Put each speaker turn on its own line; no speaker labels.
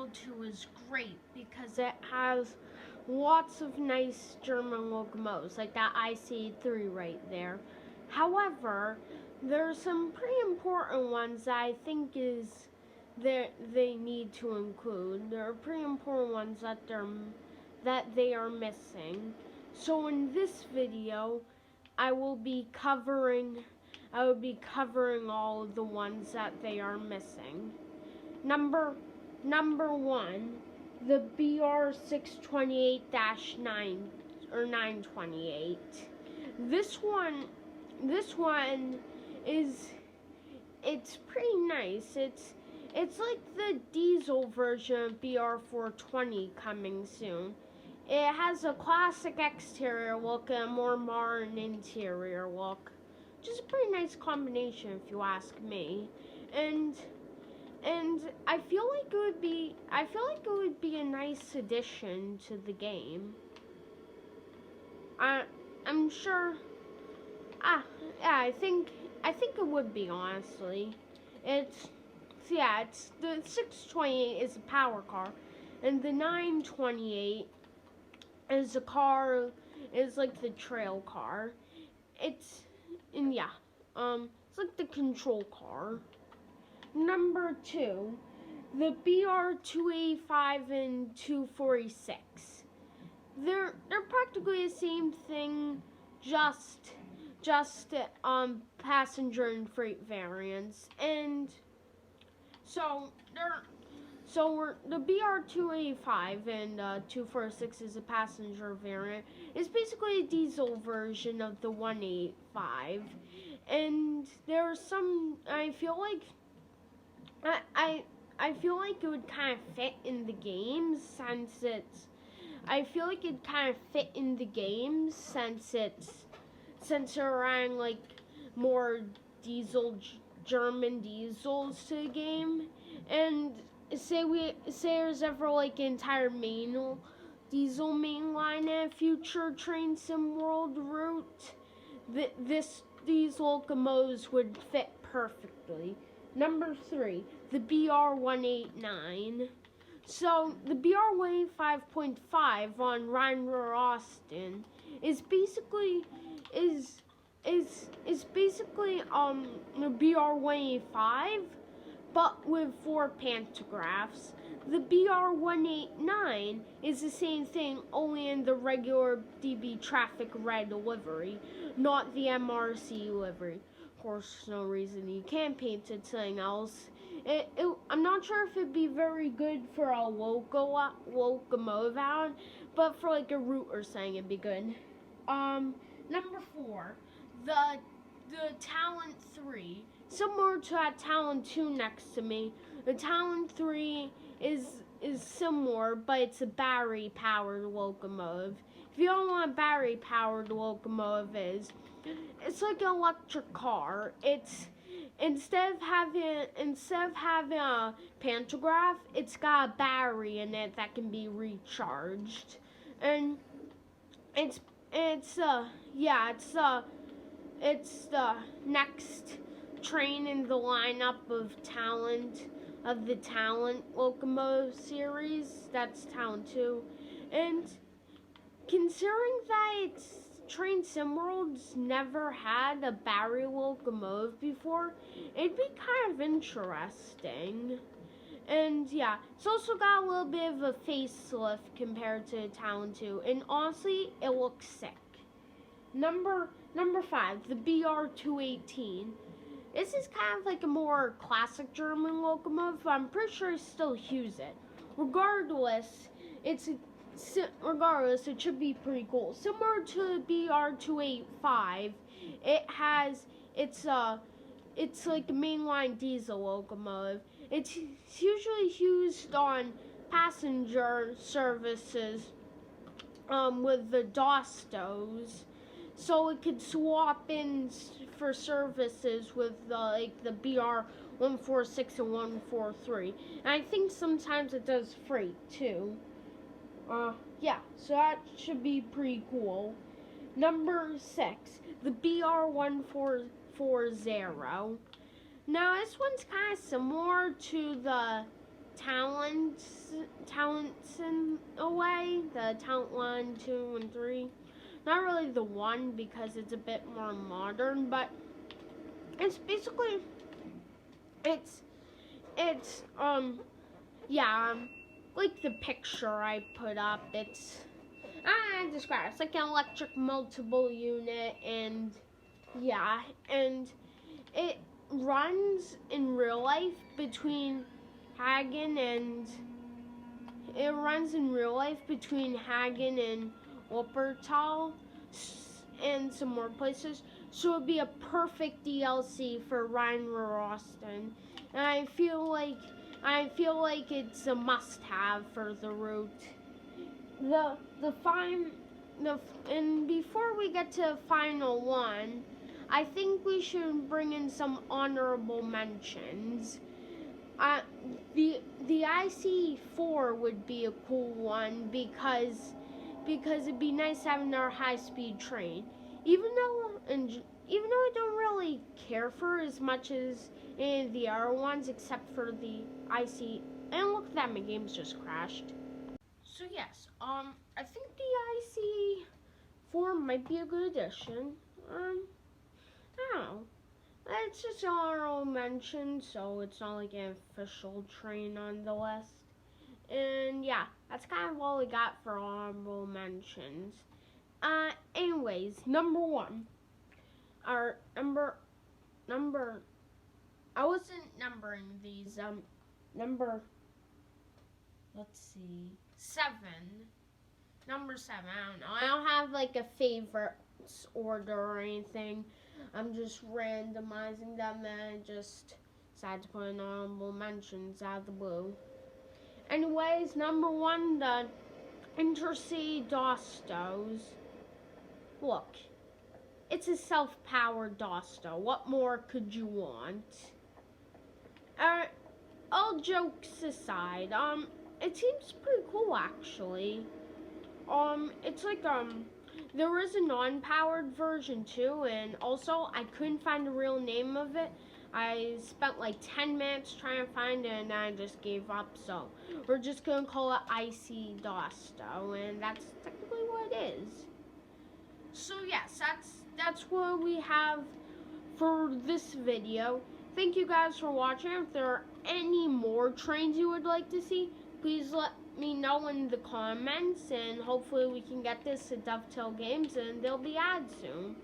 BR2 is great because it has lots of nice German locomotives, like that IC3 right there. However, there's some pretty important ones that I think they need to include. There are pretty important ones that they are missing. So in this video, I will be covering all of the ones that they are missing. Number 1, the BR628-9 or 928. This one it's pretty nice. It's like the diesel version of BR420 coming soon. It has a classic exterior look and a more modern interior look. Just a pretty nice combination, if you ask me. And I feel like it would be a nice addition to the game. I'm sure. Yeah, I think it would be, honestly. It's the 628 is a power car, and the 928 is like the trail car. It's like the control car. Number 2, the BR285 and 246. They're practically the same thing, just passenger and freight variants. And so the BR285 and 246 is a passenger variant. It's basically a diesel version of the 185, and there's some. I feel like it would kind of fit in the game since it's. I feel like it kind of fit in the game since they're adding like more German diesels to the game, and say there's ever like an entire diesel main line in a future train sim world route, these locomotives would fit perfectly. Number 3, the BR189. So the BR185.5 on Rhine-Ruhr Austin is basically the BR185, but with 4 pantographs. The BR189 is the same thing, only in the regular DB Traffic Red livery, not the MRC livery. Of course, there's no reason you can't paint it something else. I'm not sure if it'd be very good for a locomotive out, but for like a route or something, it'd be good. Number 4, the Talent 3. Similar to that Talent 2 next to me, the Talent 3 is similar, but it's a battery-powered locomotive. If you don't know what a battery-powered locomotive is, it's like an electric car. It's instead of having a pantograph, it's got a battery in it that can be recharged, and it's the next train in the lineup of the Talent locomotive series. That's Talent 2, and considering that Train Sim World's never had a battery locomotive before, it'd be kind of interesting. And yeah, it's also got a little bit of a facelift compared to Talent 2, and honestly, it looks sick. Number 5, the BR218. This is kind of like a more classic German locomotive, but I'm pretty sure I still use it. Regardless, it should be pretty cool. Similar to BR285, it's like a mainline diesel locomotive. It's usually used on passenger services with the Dostos, so it could swap in for services with the BR146 and 143. And I think sometimes it does freight too. So that should be pretty cool. Number 6, the BR1440. Now this one's kind of similar to the talents in a way. The talent 1, 2, and 3. Not really the 1 because it's a bit more modern, but it's basically it's yeah, like the picture I put up. I describe it's like an electric multiple unit, and yeah, and it runs in real life between Hagen and Wuppertal and some more places. So it'd be a perfect DLC for Ryan Roston. And I feel like it's a must-have for the route. And before we get to final one, I think we should bring in some honorable mentions. The IC4 would be a cool one because it'd be nice having our high-speed train. Even though I don't really care for as much as any of the other ones, except for the IC. And look at that, my game's just crashed. So yes, I think the IC4 might be a good addition. I don't know. It's just an honorable mention, so it's not like an official train on the list. And yeah, that's kind of all we got for honorable mentions. Anyways, number 1. Our number. I wasn't numbering these. Let's see. 7. Number 7. I don't know. I don't have like a favorites order or anything. I'm just randomizing them, and I just decided to put in honorable mentions out of the blue. Anyways, number 1, the Intercity Dostos. Look, it's a self-powered Dosto. What more could you want? All jokes aside, it seems pretty cool actually. It's like there is a non-powered version too, and also I couldn't find the real name of it. I spent like 10 minutes trying to find it, and I just gave up. So we're just gonna call it IC Dosto, and that's technically what it is. So yes, that's what we have for this video. Thank you guys for watching. If there are any more trains you would like to see, please let me know in the comments, and hopefully we can get this to Dovetail Games, and they'll be added soon.